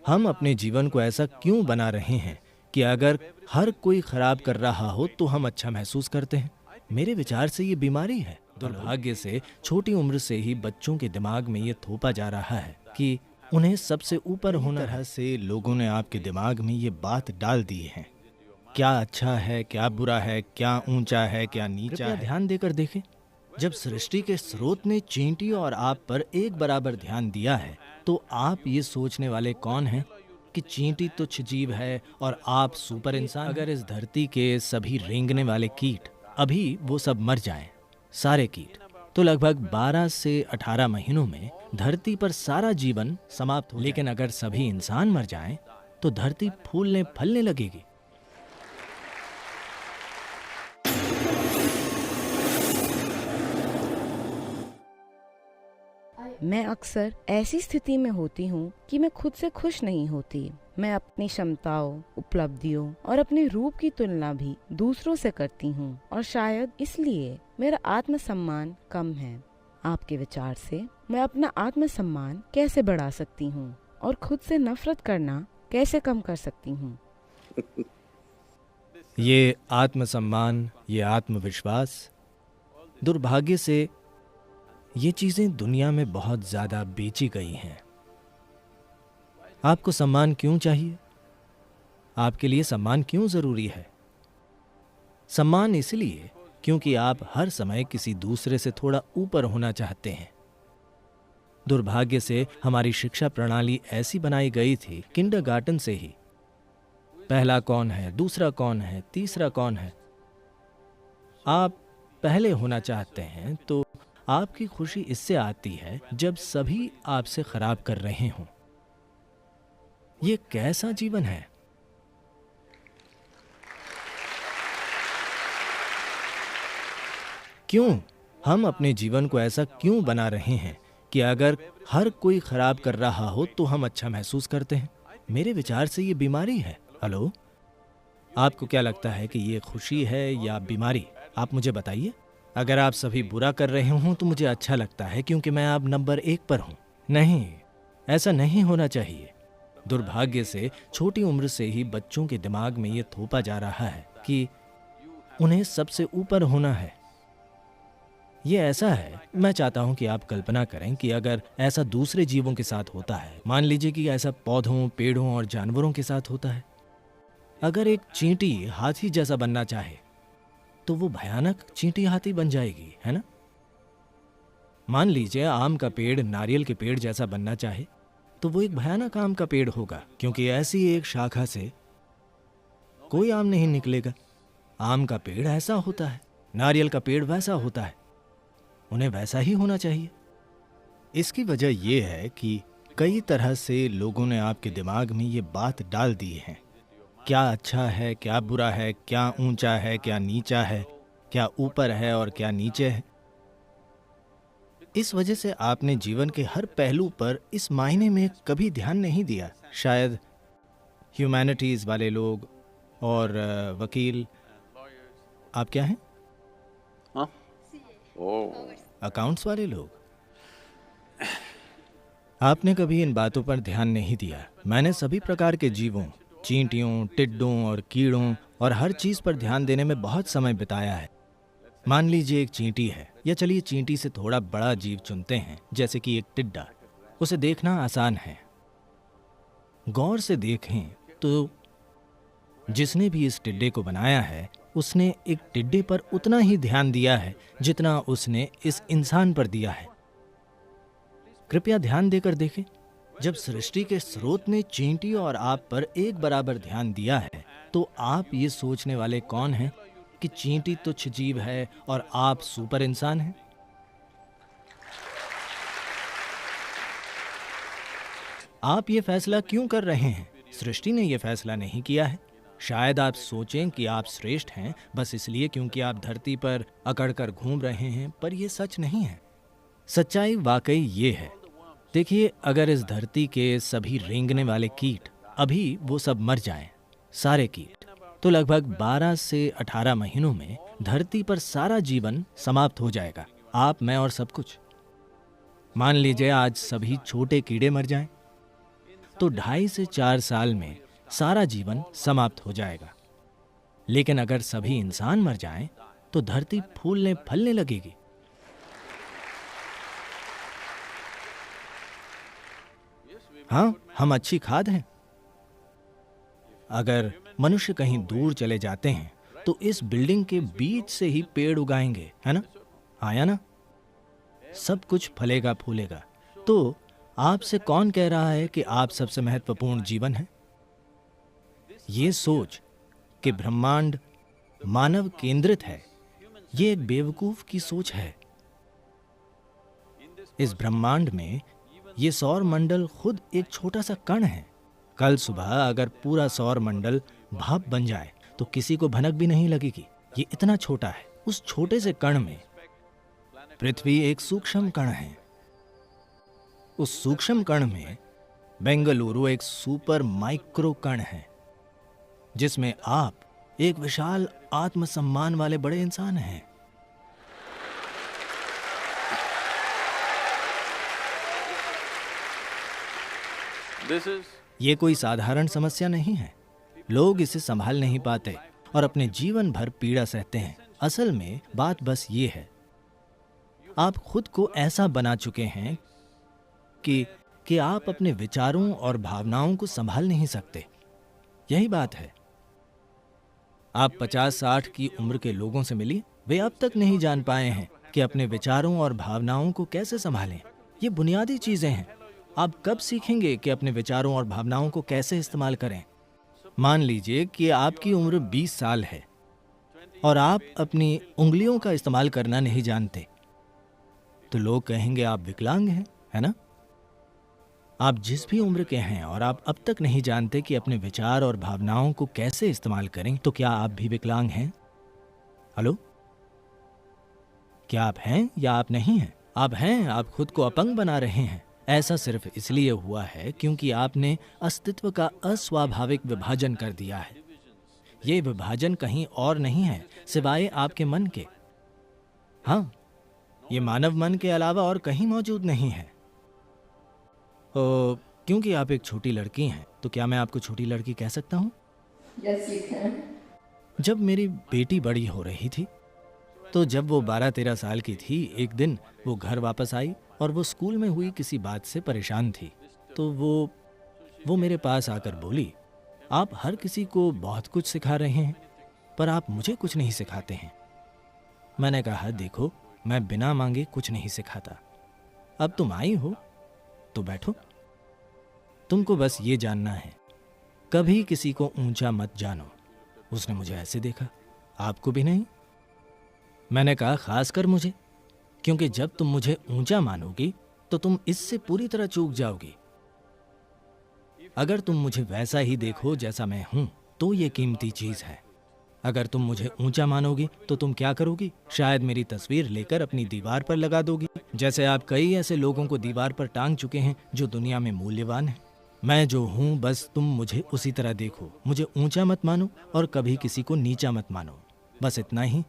हम अपने जीवन को ऐसा क्यों बना रहे हैं कि अगर हर कोई खराब कर रहा हो तो हम अच्छा महसूस करते हैं? मेरे विचार से ये बीमारी है। दुर्भाग्य से छोटी उम्र से ही बच्चों के दिमाग में ये थोपा जा रहा है कि उन्हें सबसे ऊपर होना है। से लोगों ने आपके दिमाग में ये बात डाल दी है। क्या अच्छा है, क्या बुरा है, क्या ऊंचा है, क्या नीचा है। ध्यान देकर देखें, जब सृष्टि के स्रोत ने चींटी और आप पर एक बराबर ध्यान दिया है, तो आप ये सोचने वाले कौन हैं कि चींटी तुच्छ जीव है और आप सुपर इंसान? अगर इस धरती के सभी रेंगने वाले कीट अभी वो सब मर जाएं, सारे कीट, तो लगभग 12 से 18 महीनों में धरती पर सारा जीवन समाप्त हो। लेकिन अगर सभी इंसान मर जाएं, तो धरती फूलने फलने लगेगी। मैं अक्सर ऐसी स्थिति में होती हूँ कि मैं खुद से खुश नहीं होती। मैं अपनी क्षमताओं, उपलब्धियों और अपने रूप की तुलना भी दूसरों से करती हूँ और शायद इसलिए मेरा आत्मसम्मान कम है। आपके विचार से मैं अपना आत्मसम्मान कैसे बढ़ा सकती हूँ और खुद से नफरत करना कैसे कम कर सकती हूँ? ये आत्मसम्मान, ये आत्मविश्वास, दुर्भाग्य से ये चीजें दुनिया में बहुत ज्यादा बेची गई हैं। आपको सम्मान क्यों चाहिए? आपके लिए सम्मान क्यों जरूरी है? सम्मान इसलिए क्योंकि आप हर समय किसी दूसरे से थोड़ा ऊपर होना चाहते हैं। दुर्भाग्य से हमारी शिक्षा प्रणाली ऐसी बनाई गई थी, किंडरगार्टन से ही पहला कौन है, दूसरा कौन है, तीसरा कौन है। आप पहले होना चाहते हैं तो आपकी खुशी इससे आती है जब सभी आपसे खराब कर रहे हों। ये कैसा जीवन है? क्यों हम अपने जीवन को ऐसा क्यों बना रहे हैं कि अगर हर कोई खराब कर रहा हो तो हम अच्छा महसूस करते हैं? मेरे विचार से ये बीमारी है। हेलो, आपको क्या लगता है कि ये खुशी है या बीमारी? आप मुझे बताइए। अगर आप सभी बुरा कर रहे हों तो मुझे अच्छा लगता है क्योंकि मैं अब नंबर 1 पर हूं। नहीं, ऐसा नहीं होना चाहिए। दुर्भाग्य से छोटी उम्र से ही बच्चों के दिमाग में ये थोपा जा रहा है कि उन्हें सबसे ऊपर होना है। ये ऐसा है, मैं चाहता हूं कि आप कल्पना करें कि अगर ऐसा दूसरे जीवों के साथ होता है, मान लीजिए कि ऐसा पौधों, पेड़ों और जानवरों के साथ होता है। अगर एक चींटी हाथी जैसा बनना चाहे तो वो भयानक चींटी हाथी बन जाएगी, है ना? मान लीजिए आम का पेड़ नारियल के पेड़ जैसा बनना चाहे तो वो एक भयानक आम का पेड़ होगा, क्योंकि ऐसी एक शाखा से कोई आम नहीं निकलेगा। आम का पेड़ ऐसा होता है, नारियल का पेड़ वैसा होता है, उन्हें वैसा ही होना चाहिए। इसकी वजह यह है कि कई तरह से लोगों ने आपके दिमाग में ये बात डाल दी है। क्या अच्छा है, क्या बुरा है, क्या ऊंचा है, क्या नीचा है, क्या ऊपर है और क्या नीचे है। इस वजह से आपने जीवन के हर पहलू पर इस मायने में कभी ध्यान नहीं दिया। शायद ह्यूमैनिटीज वाले लोग और वकील, आप क्या हैं? अकाउंट्स वाले लोग, आपने कभी इन बातों पर ध्यान नहीं दिया। मैंने सभी प्रकार के जीवों, चींटियों, टिड्डों और कीड़ों और हर चीज पर ध्यान देने में बहुत समय बिताया है। मान लीजिए एक चींटी है, या चलिए चींटी से थोड़ा बड़ा जीव चुनते हैं, जैसे कि एक टिड्डा। उसे देखना आसान है। गौर से देखें तो जिसने भी इस टिड्डे को बनाया है उसने एक टिड्डे पर उतना ही ध्यान दिया है जितना उसने इस इंसान पर दिया है। कृपया ध्यान देकर देखें, जब सृष्टि के स्रोत ने चींटी और आप पर एक बराबर ध्यान दिया है, तो आप ये सोचने वाले कौन हैं कि चींटी तुच्छ जीव है और आप सुपर इंसान हैं? आप ये फैसला क्यों कर रहे हैं? सृष्टि ने ये फैसला नहीं किया है। शायद आप सोचें कि आप श्रेष्ठ हैं बस इसलिए क्योंकि आप धरती पर अकड़कर घूम रहे हैं, पर यह सच नहीं है। सच्चाई वाकई ये है। देखिए, अगर इस धरती के सभी रेंगने वाले कीट अभी वो सब मर जाएं, सारे कीट, तो लगभग 12 से 18 महीनों में धरती पर सारा जीवन समाप्त हो जाएगा। आप, मैं और सब कुछ। मान लीजिए आज सभी छोटे कीड़े मर जाएं, तो 2.5 से 4 साल में सारा जीवन समाप्त हो जाएगा। लेकिन अगर सभी इंसान मर जाएं, तो धरती फूलने फलने लगेगी। हाँ, हम अच्छी खाद हैं। अगर मनुष्य कहीं दूर चले जाते हैं तो इस बिल्डिंग के बीच से ही पेड़ उगाएंगे, है ना? आया ना? सब कुछ फलेगा फूलेगा। तो आपसे कौन कह रहा है कि आप सबसे महत्वपूर्ण जीवन है? ये सोच कि ब्रह्मांड मानव केंद्रित है, ये एक बेवकूफ की सोच है। इस ब्रह्मांड में ये सौर मंडल खुद एक छोटा सा कण है। कल सुबह अगर पूरा सौर मंडल भाप बन जाए तो किसी को भनक भी नहीं लगेगी। ये इतना छोटा है। उस छोटे से कण में पृथ्वी एक सूक्ष्म कण है। उस सूक्ष्म कण में बेंगलुरु एक सुपर माइक्रो कण है, जिसमें आप एक विशाल आत्मसम्मान वाले बड़े इंसान हैं। ये कोई साधारण समस्या नहीं है। लोग इसे संभाल नहीं पाते और अपने जीवन भर पीड़ा सहते हैं। असल में बात बस ये है, आप खुद को ऐसा बना चुके हैं कि आप अपने विचारों और भावनाओं को संभाल नहीं सकते। यही बात है। आप 50-60 की उम्र के लोगों से मिलिए, वे अब तक नहीं जान पाए हैं कि अपने विचारों और भावनाओं को कैसे संभालें। ये बुनियादी चीजें हैं। आप कब सीखेंगे कि अपने विचारों और भावनाओं को कैसे इस्तेमाल करें? मान लीजिए कि आपकी उम्र 20 साल है और आप अपनी उंगलियों का इस्तेमाल करना नहीं जानते, तो लोग कहेंगे आप विकलांग हैं, है ना? आप जिस भी उम्र के हैं और आप अब तक नहीं जानते कि अपने विचार और भावनाओं को कैसे इस्तेमाल करें, तो क्या आप भी विकलांग हैं? हेलो, क्या आप हैं या आप नहीं हैं? आप हैं। आप खुद को अपंग बना रहे हैं। ऐसा सिर्फ इसलिए हुआ है क्योंकि आपने अस्तित्व का अस्वाभाविक विभाजन कर दिया है। ये विभाजन कहीं और नहीं है सिवाय आपके मन के। हाँ, ये मानव मन के अलावा और कहीं मौजूद नहीं है। क्योंकि आप एक छोटी लड़की हैं, तो क्या मैं आपको छोटी लड़की कह सकता हूँ? Yes, you can. जब मेरी बेटी बड़ी हो रही थी, तो जब वो 12-13 साल की थी, एक दिन वो घर वापस आई और वो स्कूल में हुई किसी बात से परेशान थी। तो वो मेरे पास आकर बोली, आप हर किसी को बहुत कुछ सिखा रहे हैं, पर आप मुझे कुछ नहीं सिखाते हैं। मैंने कहा, देखो, मैं बिना मांगे कुछ नहीं सिखाता। अब तुम आई हो तो बैठो। तुमको बस ये जानना है, कभी किसी को ऊंचा मत जानो। उसने मुझे ऐसे देखा, आपको भी नहीं? मैंने कहा, खासकर मुझे, क्योंकि जब तुम मुझे ऊंचा मानोगी तो तुम इससे पूरी तरह चूक जाओगी। अगर तुम मुझे वैसा ही देखो जैसा मैं हूं, तो ये कीमती चीज है। अगर तुम मुझे ऊंचा मानोगी तो तुम क्या करोगी? शायद मेरी तस्वीर लेकर अपनी दीवार पर लगा दोगी, जैसे आप कई ऐसे लोगों को दीवार पर टांग चुके हैं जो दुनिया में मूल्यवान हैं। मैं जो हूं, बस तुम मुझे उसी तरह देखो। मुझे ऊंचा मत मानो और कभी किसी को नीचा मत मानो। बस इतना ही।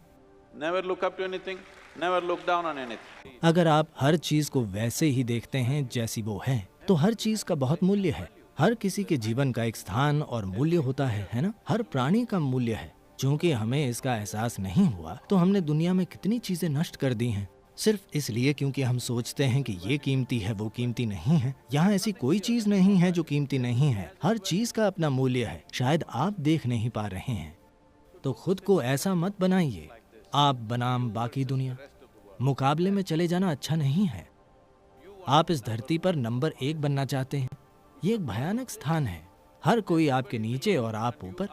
Never look up to anything, never look down on anything. अगर आप हर चीज को वैसे ही देखते हैं जैसी वो है, तो हर चीज का बहुत मूल्य है। हर किसी के जीवन का एक स्थान और मूल्य होता है ना? हर प्राणी का मूल्य है। चूंकि हमें इसका एहसास नहीं हुआ, तो हमने दुनिया में कितनी चीजें नष्ट कर दी हैं, सिर्फ इसलिए क्योंकि हम सोचते हैं कि ये कीमती है, वो कीमती नहीं है। यहाँ ऐसी कोई चीज नहीं है जो कीमती नहीं है। हर चीज का अपना मूल्य है। शायद आप देख नहीं पा रहे हैं। तो खुद को ऐसा मत बनाइए, आप बनाम बाकी दुनिया। मुकाबले में चले जाना अच्छा नहीं है। आप इस धरती पर नंबर 1 बनना चाहते हैं। ये एक भयानक स्थान है। हर कोई आपके नीचे और आप ऊपर।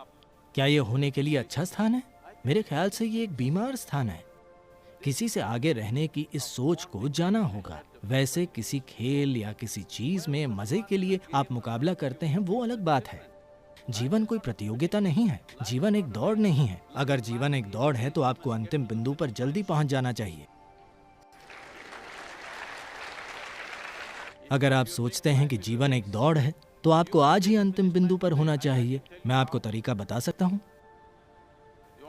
क्या ये होने के लिए अच्छा स्थान है? मेरे ख्याल से ये एक बीमार स्थान है। किसी से आगे रहने की इस सोच को जाना होगा। वैसे किसी खेल या किसी चीज में मजे के लिए आप मुकाबला करते हैं, वो अलग बात है। जीवन कोई प्रतियोगिता नहीं है। जीवन एक दौड़ नहीं है। अगर जीवन एक दौड़ है तो आपको अंतिम बिंदु पर जल्दी पहुंच जाना चाहिए। अगर आप सोचते हैं कि जीवन एक दौड़ है, तो आपको आज ही अंतिम बिंदु पर होना चाहिए। मैं आपको तरीका बता सकता हूं।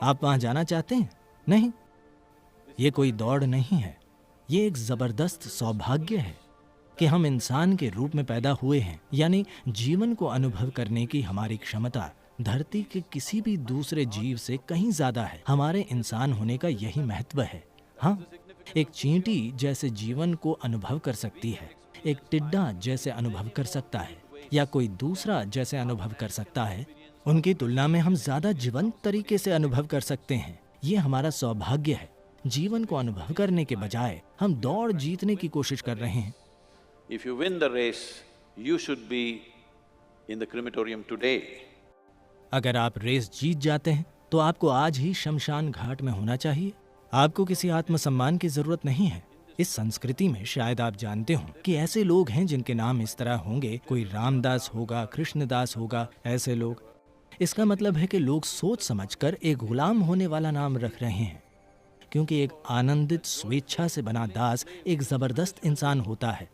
आप वहां जाना चाहते हैं? नहीं, ये कोई दौड़ नहीं है। ये एक जबरदस्त सौभाग्य है कि हम इंसान के रूप में पैदा हुए हैं, यानी जीवन को अनुभव करने की हमारी क्षमता धरती के किसी भी दूसरे जीव से कहीं ज्यादा है। हमारे इंसान होने का यही महत्व है। हाँ, एक चींटी जैसे जीवन को अनुभव कर सकती है, एक टिड्डा जैसे अनुभव कर सकता है, या कोई दूसरा जैसे अनुभव कर सकता है, उनकी तुलना में हम ज्यादा जीवंत तरीके से अनुभव कर सकते हैं। ये हमारा सौभाग्य है। जीवन को अनुभव करने के बजाय हम दौड़ जीतने की कोशिश कर रहे हैं। If you win the race, you should be in the crematorium today. अगर आप रेस जीत जाते हैं तो आपको आज ही शमशान घाट में होना चाहिए। आपको किसी आत्मसम्मान की जरूरत नहीं है। इस संस्कृति में शायद आप जानते हो कि ऐसे लोग हैं जिनके नाम इस तरह होंगे, कोई रामदास होगा, कृष्णदास होगा, ऐसे लोग। इसका मतलब है कि लोग सोच समझकर एक गुलाम होने वाला नाम रख रहे हैं, क्योंकि एक आनंदित स्वेच्छा से बना दास एक जबरदस्त इंसान होता है।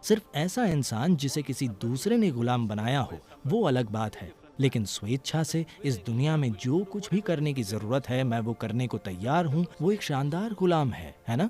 सिर्फ ऐसा इंसान जिसे किसी दूसरे ने गुलाम बनाया हो वो अलग बात है, लेकिन स्वेच्छा से इस दुनिया में जो कुछ भी करने की जरूरत है मैं वो करने को तैयार हूँ, वो एक शानदार गुलाम है ना?